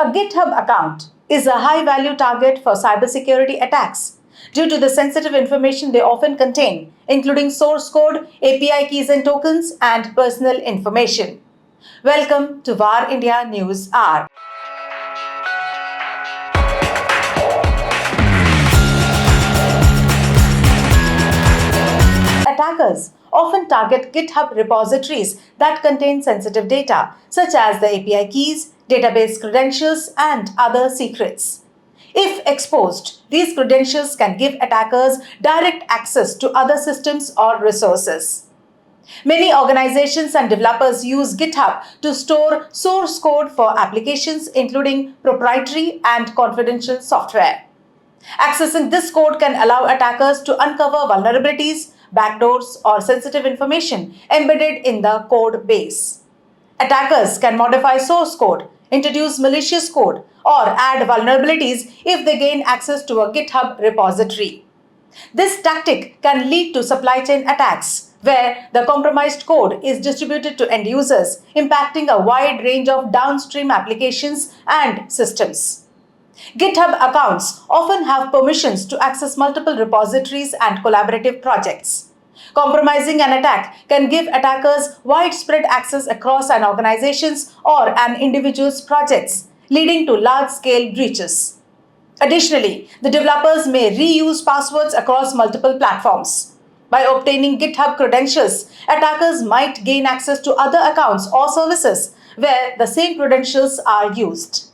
A GitHub account is a high-value target for cybersecurity attacks due to the sensitive information they often contain, including source code, API keys and tokens, and personal information. Welcome to VAR India News Hour. Attackers often target GitHub repositories that contain sensitive data, such as the API keys, database credentials, and other secrets. If exposed, these credentials can give attackers direct access to other systems or resources. Many organizations and developers use GitHub to store source code for applications, including proprietary and confidential software. Accessing this code can allow attackers to uncover vulnerabilities, backdoors, or sensitive information embedded in the code base. Attackers can modify source code, introduce malicious code, or add vulnerabilities if they gain access to a GitHub repository. This tactic can lead to supply chain attacks, where the compromised code is distributed to end users, impacting a wide range of downstream applications and systems. GitHub accounts often have permissions to access multiple repositories and collaborative projects. Compromising an attack can give attackers widespread access across an organization's or an individual's projects, leading to large-scale breaches. Additionally, the developers may reuse passwords across multiple platforms. By obtaining GitHub credentials, attackers might gain access to other accounts or services where the same credentials are used.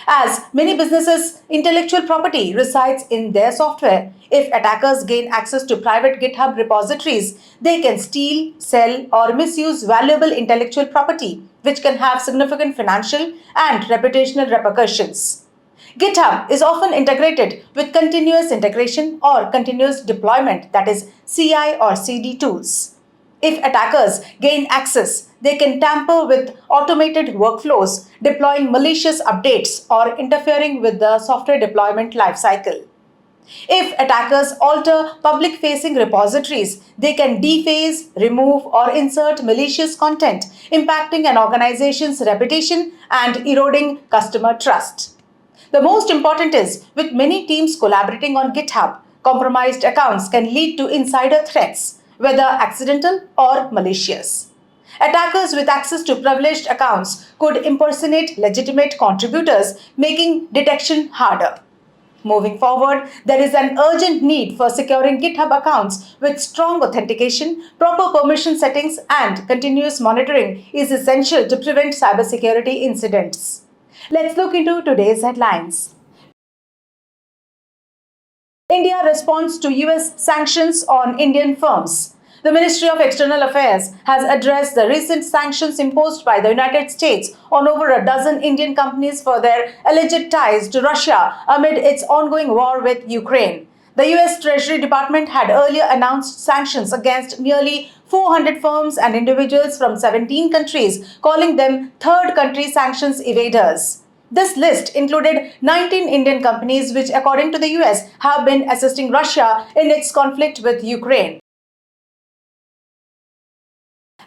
As many businesses' intellectual property resides in their software, if attackers gain access to private GitHub repositories, they can steal, sell, or misuse valuable intellectual property, which can have significant financial and reputational repercussions. GitHub is often integrated with continuous integration or continuous deployment, that is CI or CD tools. If attackers gain access, they can tamper with automated workflows, deploying malicious updates or interfering with the software deployment lifecycle. If attackers alter public-facing repositories, they can deface, remove, or insert malicious content, impacting an organization's reputation and eroding customer trust. The most important is, with many teams collaborating on GitHub, compromised accounts can lead to insider threats, whether accidental or malicious. Attackers with access to privileged accounts could impersonate legitimate contributors, making detection harder. Moving forward, there is an urgent need for securing GitHub accounts with strong authentication, proper permission settings, and continuous monitoring is essential to prevent cybersecurity incidents. Let's look into today's headlines. India responds to US sanctions on Indian firms. The Ministry of External Affairs has addressed the recent sanctions imposed by the United States on over a dozen Indian companies for their alleged ties to Russia amid its ongoing war with Ukraine. The US Treasury Department had earlier announced sanctions against nearly 400 firms and individuals from 17 countries, calling them third country sanctions evaders. This list included 19 Indian companies which, according to the US, have been assisting Russia in its conflict with Ukraine.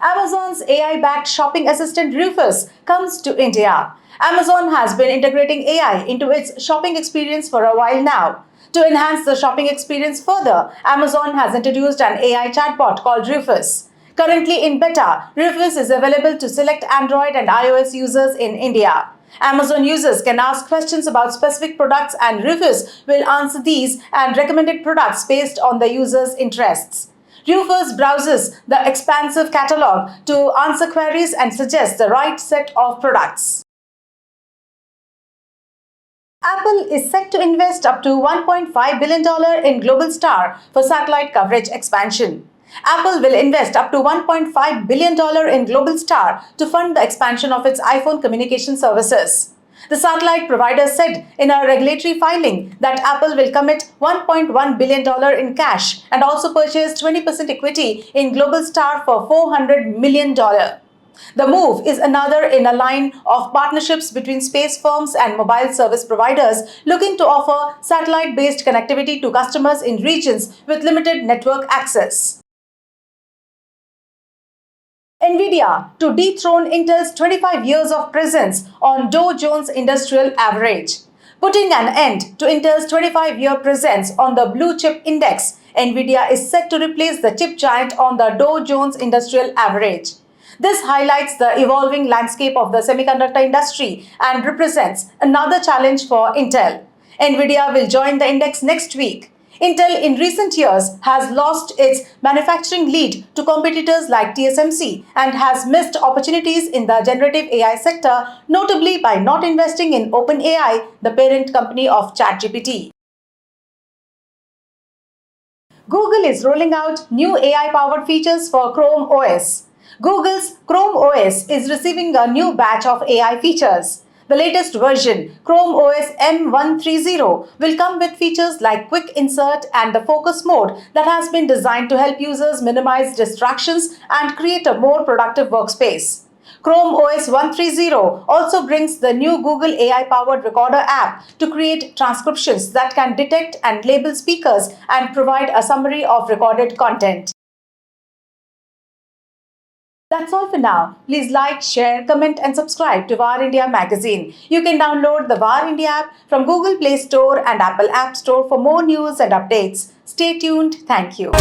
Amazon's AI-backed shopping assistant Rufus comes to India. Amazon has been integrating AI into its shopping experience for a while now. To enhance the shopping experience further, Amazon has introduced an AI chatbot called Rufus. Currently in beta, Rufus is available to select Android and iOS users in India. Amazon users can ask questions about specific products and Rufus will answer these and recommended products based on the user's interests. Rufus browses the expansive catalog to answer queries and suggest the right set of products. Apple is set to invest up to $1.5 billion in Globalstar for satellite coverage expansion. Apple will invest up to $1.5 billion in Globalstar to fund the expansion of its iPhone communication services. The satellite provider said in a regulatory filing that Apple will commit $1.1 billion in cash and also purchase 20% equity in Globalstar for $400 million. The move is another in a line of partnerships between space firms and mobile service providers looking to offer satellite-based connectivity to customers in regions with limited network access. Nvidia to dethrone Intel's 25 years of presence on Dow Jones Industrial Average. Putting an end to Intel's 25-year presence on the blue chip index, Nvidia is set to replace the chip giant on the Dow Jones Industrial Average. This highlights the evolving landscape of the semiconductor industry and represents another challenge for Intel. Nvidia will join the index next week. Intel in recent years has lost its manufacturing lead to competitors like TSMC and has missed opportunities in the generative AI sector, notably by not investing in OpenAI, the parent company of ChatGPT. Google is rolling out new AI-powered features for Chrome OS. Google's Chrome OS is receiving a new batch of AI features. The latest version, Chrome OS M130, will come with features like quick insert and the focus mode that has been designed to help users minimize distractions and create a more productive workspace. Chrome OS 130 also brings the new Google AI-powered recorder app to create transcriptions that can detect and label speakers and provide a summary of recorded content. That's all for now. Please like, share, comment and subscribe to VAR India magazine. You can download the VAR India app from Google Play Store and Apple App Store for more news and updates. Stay tuned. Thank you.